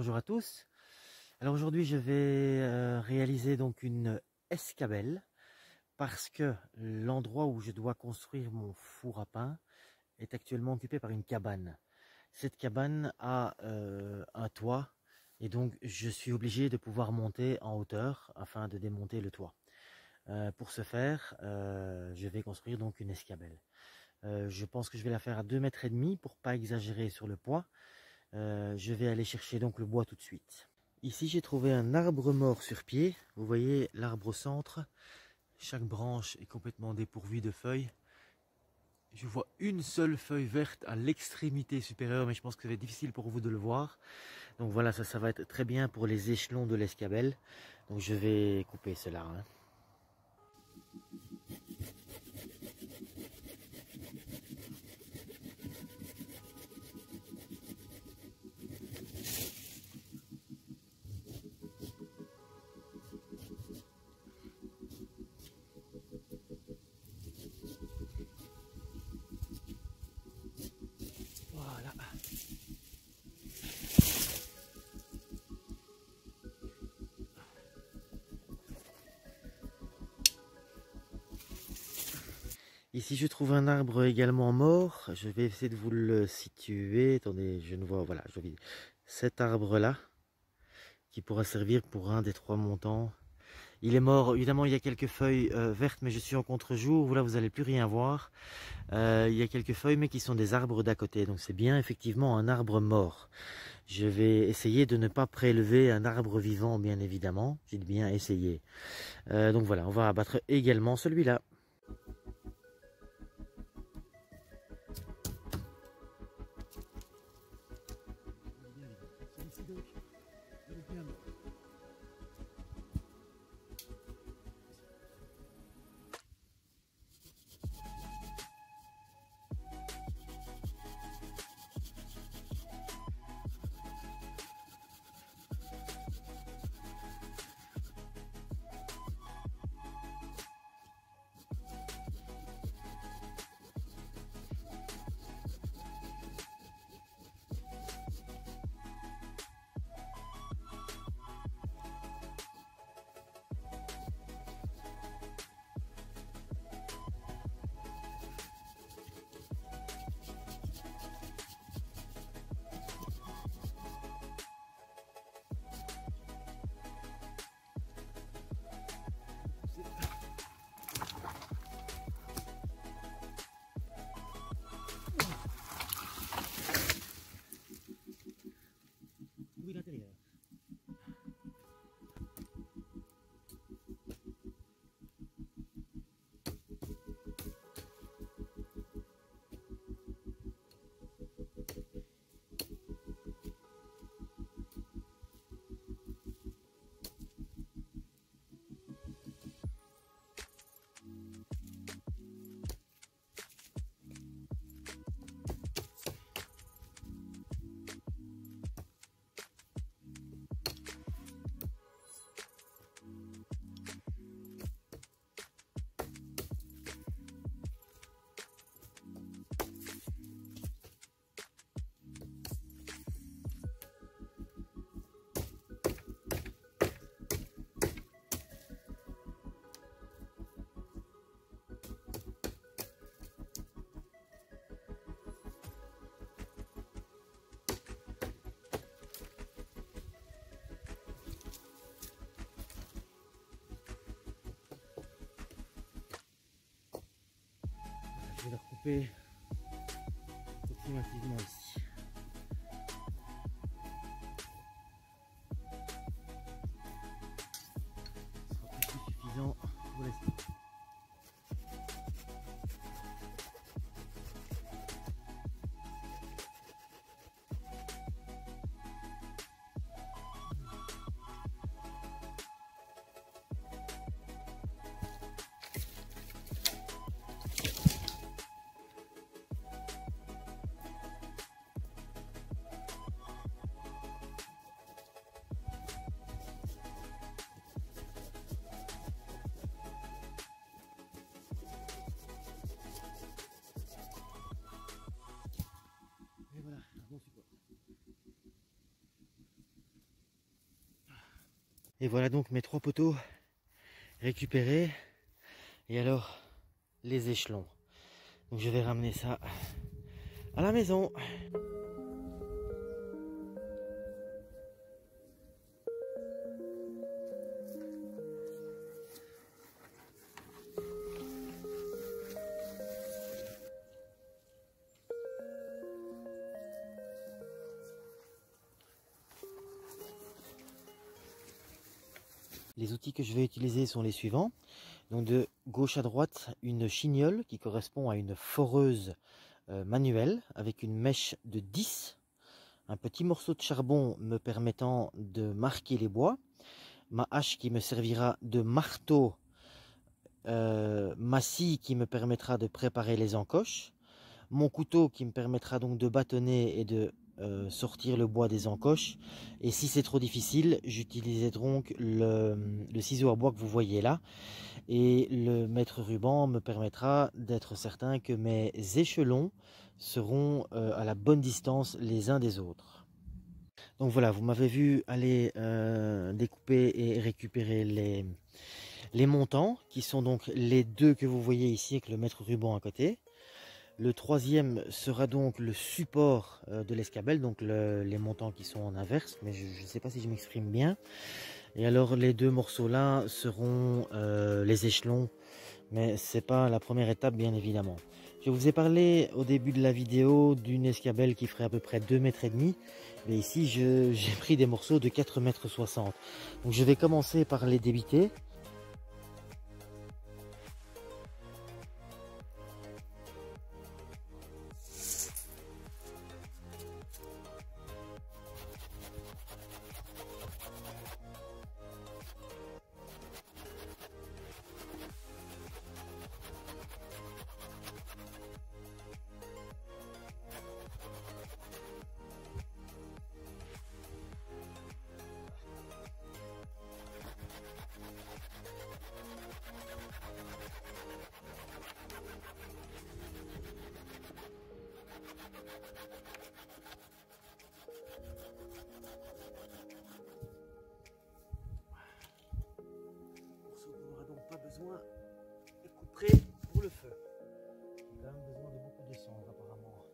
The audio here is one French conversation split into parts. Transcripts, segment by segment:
Bonjour à tous. Alors aujourd'hui je vais réaliser donc une escabelle parce que l'endroit où je dois construire mon four à pain est actuellement occupé par une cabane. Cette cabane a un toit et donc je suis obligé de pouvoir monter en hauteur afin de démonter le toit. Pour ce faire, je vais construire donc une escabelle. Je pense que je vais la faire à 2,5 m pour pas exagérer sur le poids. Je vais aller chercher donc le bois tout de suite. Ici j'ai trouvé un arbre mort sur pied. Vous voyez l'arbre au centre. Chaque branche est complètement dépourvue de feuilles. Je vois une seule feuille verte à l'extrémité supérieure, mais je pense que ça va être difficile pour vous de le voir. Donc voilà, ça va être très bien pour les échelons de l'escabelle. Donc je vais couper cela. Voilà. Ici je trouve un arbre également mort. Je vais essayer de vous le situer. Attendez, je ne vois, voilà, je vois cet arbre là qui pourra servir pour un des 3 montants. Il est mort, évidemment il y a quelques feuilles vertes, mais je suis en contre-jour, là vous n'allez plus rien voir. Il y a quelques feuilles mais qui sont des arbres d'à côté, donc c'est bien effectivement un arbre mort. Je vais essayer de ne pas prélever un arbre vivant bien évidemment, j'ai bien essayé. Donc voilà, on va abattre également celui-là. Je vais le recouper approximativement ici. Ce sera plus suffisant pour l'instant. Et voilà donc mes 3 poteaux récupérés. Et alors, les échelons. Donc je vais ramener ça à la maison. Les outils que je vais utiliser sont les suivants. Donc de gauche à droite, une chignole qui correspond à une foreuse manuelle avec une mèche de 10. Un petit morceau de charbon me permettant de marquer les bois. Ma hache qui me servira de marteau. Ma scie qui me permettra de préparer les encoches. Mon couteau qui me permettra donc de bâtonner et de sortir le bois des encoches. Et si c'est trop difficile, j'utiliserai donc le ciseau à bois que vous voyez là. Et le mètre ruban me permettra d'être certain que mes échelons seront à la bonne distance les uns des autres. Donc voilà, vous m'avez vu aller découper et récupérer les montants, qui sont donc les 2 que vous voyez ici avec le mètre ruban à côté. Le 3e sera donc le support de l'escabelle, donc les montants qui sont en inverse, mais je ne sais pas si je m'exprime bien. Et alors les 2 morceaux là seront les échelons, mais c'est pas la première étape bien évidemment. Je vous ai parlé au début de la vidéo d'une escabelle qui ferait à peu près 2,5 m, mais ici j'ai pris des morceaux de 4,60 m. Donc je vais commencer par les débiter. Pas besoin de couper pour le feu. J'ai quand même besoin de beaucoup de cendre apparemment.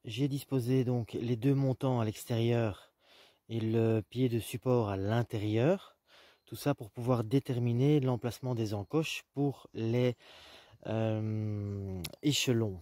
J'ai disposé donc les 2 montants à l'extérieur et le pied de support à l'intérieur. Tout ça pour pouvoir déterminer l'emplacement des encoches pour les échelons.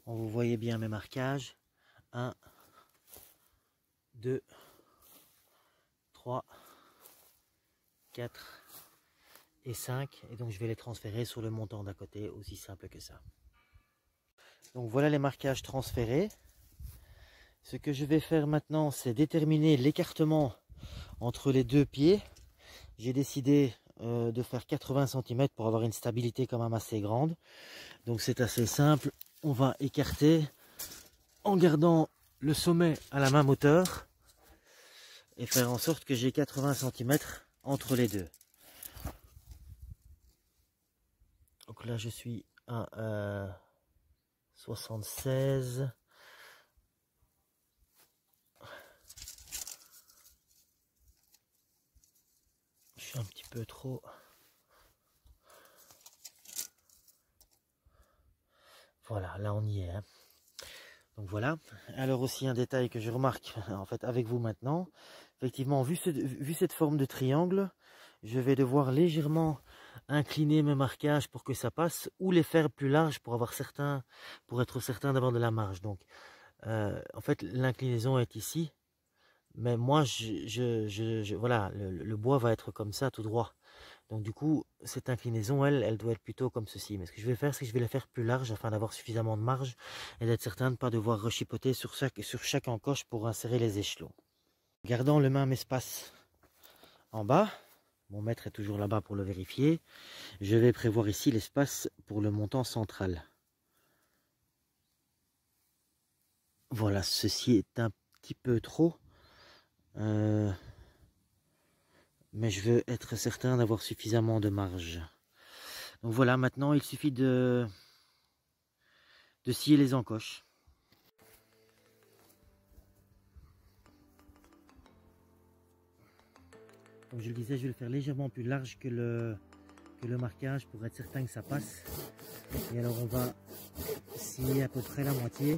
Vous voyez bien mes marquages. 1, 2, 3, 4 et 5. Et donc je vais les transférer sur le montant d'à côté, aussi simple que ça. Donc voilà les marquages transférés. Ce que je vais faire maintenant, c'est déterminer l'écartement entre les 2 pieds. J'ai décidé de faire 80 cm pour avoir une stabilité quand même assez grande. Donc c'est assez simple. On va écarter en gardant le sommet à la même hauteur et faire en sorte que j'ai 80 cm entre les deux. Donc là je suis à 76. Je suis un petit peu trop. Voilà, là on y est. Hein. Donc voilà. Alors aussi un détail que je remarque en fait avec vous maintenant. Effectivement, vu cette forme de triangle, je vais devoir légèrement incliner mes marquages pour que ça passe, ou les faire plus larges pour être certain d'avoir de la marge. Donc, en fait, l'inclinaison est ici, mais moi, voilà, le bois va être comme ça, tout droit. Donc du coup, cette inclinaison, elle doit être plutôt comme ceci. Mais ce que je vais faire, c'est que je vais la faire plus large afin d'avoir suffisamment de marge et d'être certain de ne pas devoir rechipoter sur chaque encoche pour insérer les échelons. Gardant le même espace en bas, mon mètre est toujours là-bas pour le vérifier, je vais prévoir ici l'espace pour le montant central. Voilà, ceci est un petit peu trop. Mais je veux être certain d'avoir suffisamment de marge. Donc voilà, maintenant il suffit de scier les encoches. Comme je le disais, je vais le faire légèrement plus large que le marquage pour être certain que ça passe. Et alors on va scier à peu près la moitié.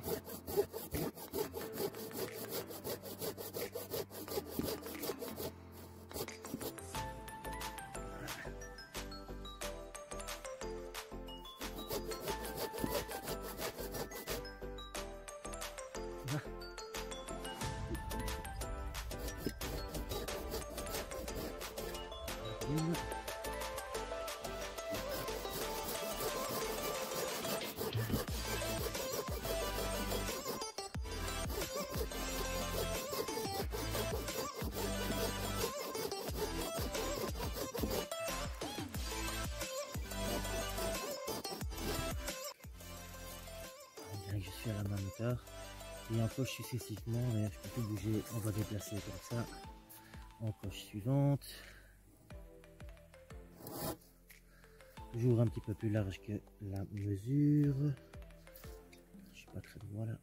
Je suis à la même hauteur et encoche successivement. D'ailleurs, je peux plus bouger, on va déplacer comme ça. Encoche suivante, toujours un petit peu plus large que la mesure. Je suis pas très droit là.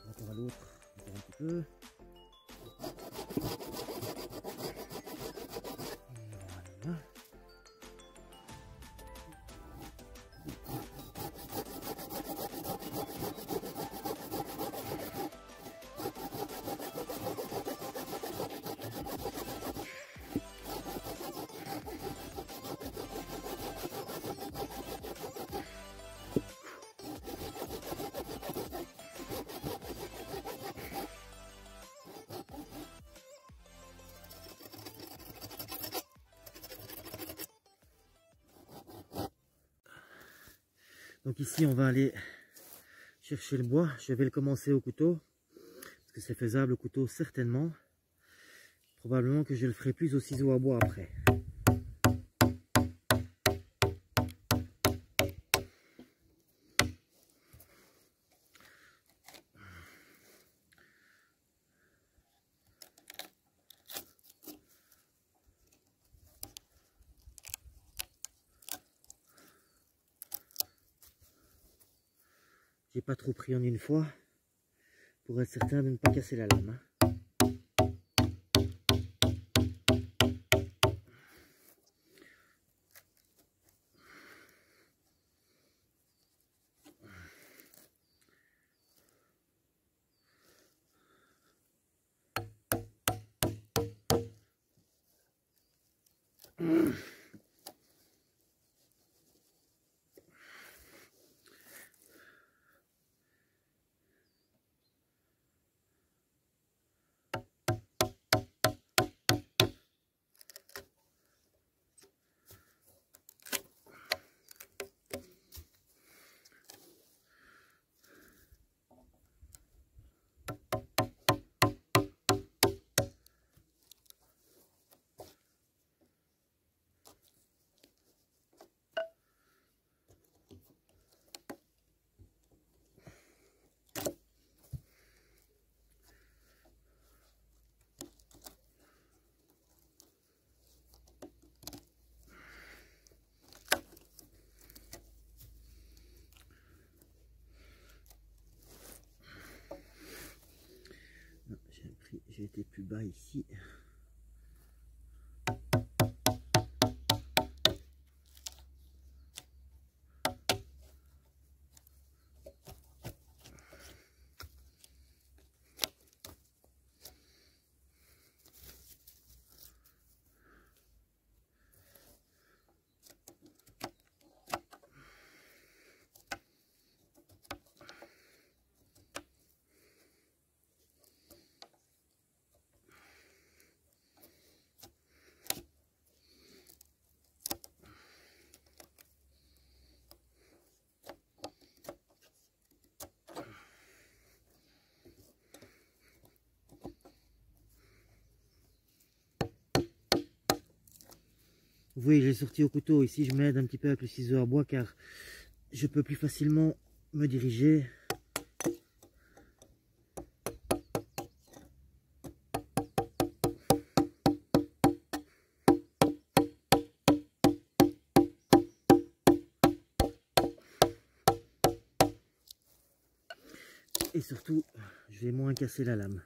Encore à l'autre, encore un petit peu. Voilà. Donc ici on va aller chercher le bois. Je vais le commencer au couteau, parce que c'est faisable au couteau certainement. Probablement que je le ferai plus au ciseau à bois après. J'ai pas trop pris en une fois pour être certain de ne pas casser la lame. J'ai été plus bas ici. Vous voyez, j'ai sorti au couteau. Ici, je m'aide un petit peu avec le ciseau à bois car je peux plus facilement me diriger. Et surtout, je vais moins casser la lame.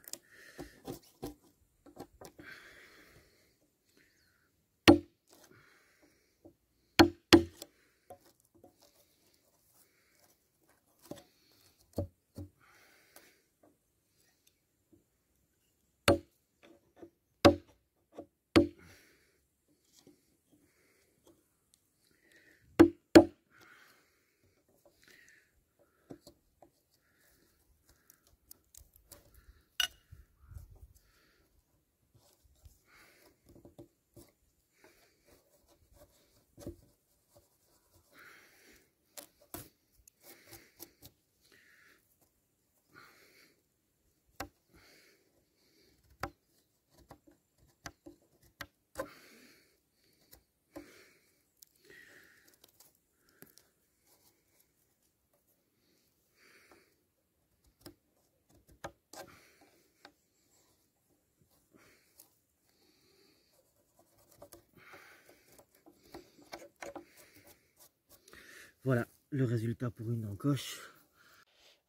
Voilà le résultat pour une encoche.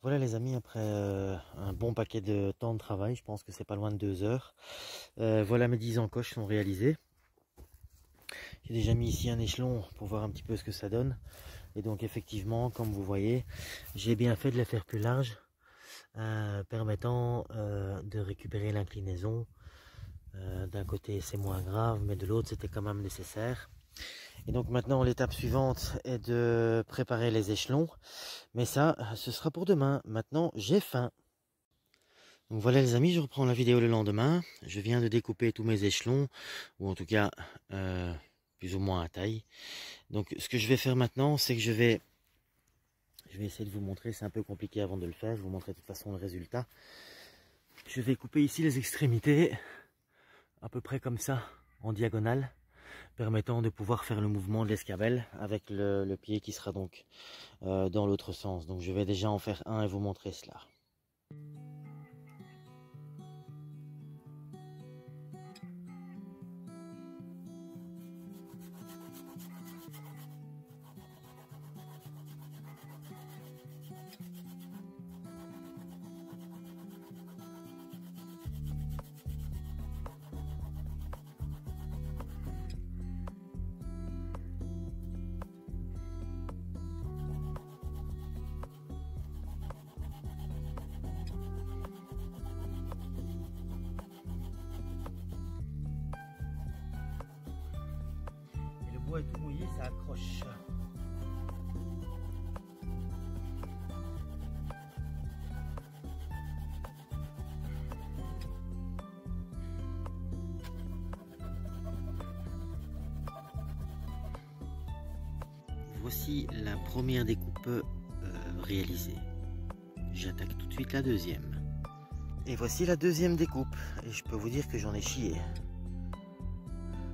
Voilà les amis, après un bon paquet de temps de travail, je pense que c'est pas loin de 2 heures. Voilà mes 10 encoches sont réalisées. J'ai déjà mis ici un échelon pour voir un petit peu ce que ça donne. Et donc effectivement, comme vous voyez, j'ai bien fait de les faire plus larges, permettant de récupérer l'inclinaison. D'un côté c'est moins grave, mais de l'autre c'était quand même nécessaire. Et donc maintenant l'étape suivante est de préparer les échelons. Mais ça, ce sera pour demain. Maintenant j'ai faim. Donc voilà les amis, je reprends la vidéo le lendemain. Je viens de découper tous mes échelons, ou en tout cas plus ou moins à taille. Donc ce que je vais faire maintenant, c'est que je vais essayer de vous montrer, c'est un peu compliqué avant de le faire, je vous montrer de toute façon le résultat. Je vais couper ici les extrémités, à peu près comme ça, en diagonale, permettant de pouvoir faire le mouvement de l'escabelle avec le pied qui sera donc dans l'autre sens. Donc je vais déjà en faire un et vous montrer cela. Le bois est tout mouillé, ça accroche. Voici la première découpe réalisée. J'attaque tout de suite la deuxième. Et voici la deuxième découpe. Et je peux vous dire que j'en ai chié.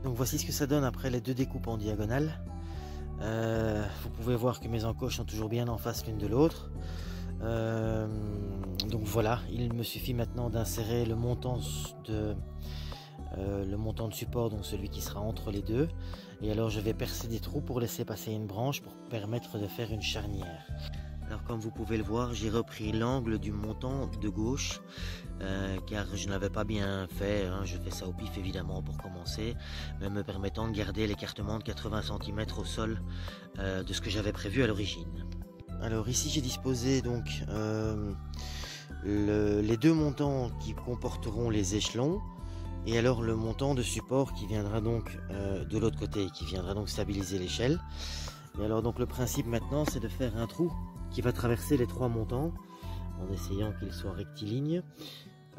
Donc voici ce que ça donne après les deux découpes en diagonale. Vous pouvez voir que mes encoches sont toujours bien en face l'une de l'autre. Donc voilà, il me suffit maintenant d'insérer le montant de support, donc celui qui sera entre les deux. Et alors je vais percer des trous pour laisser passer une branche pour permettre de faire une charnière. Alors comme vous pouvez le voir, j'ai repris l'angle du montant de gauche car je n'avais pas bien fait, hein. Je fais ça au pif évidemment pour commencer, mais me permettant de garder l'écartement de 80 cm au sol de ce que j'avais prévu à l'origine. Alors ici j'ai disposé donc les deux montants qui comporteront les échelons, et alors le montant de support qui viendra donc de l'autre côté, qui viendra donc stabiliser l'échelle. Et alors donc le principe maintenant, c'est de faire un trou qui va traverser les trois montants en essayant qu'ils soient rectilignes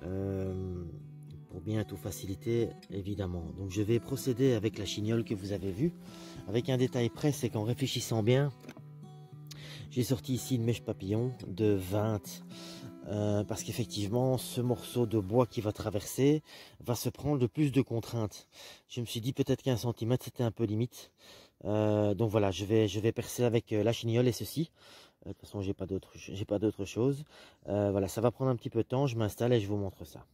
pour bien tout faciliter évidemment. Donc je vais procéder avec la chignole que vous avez vue, avec un détail près, c'est qu'en réfléchissant bien, j'ai sorti ici une mèche papillon de 20 parce qu'effectivement ce morceau de bois qui va traverser va se prendre de plus de contraintes. Je me suis dit peut-être qu'1 centimètre c'était un peu limite. Donc voilà, je vais percer avec la chignole et ceci. De toute façon j'ai pas d'autre chose. Voilà, ça va prendre un petit peu de temps, je m'installe et je vous montre ça.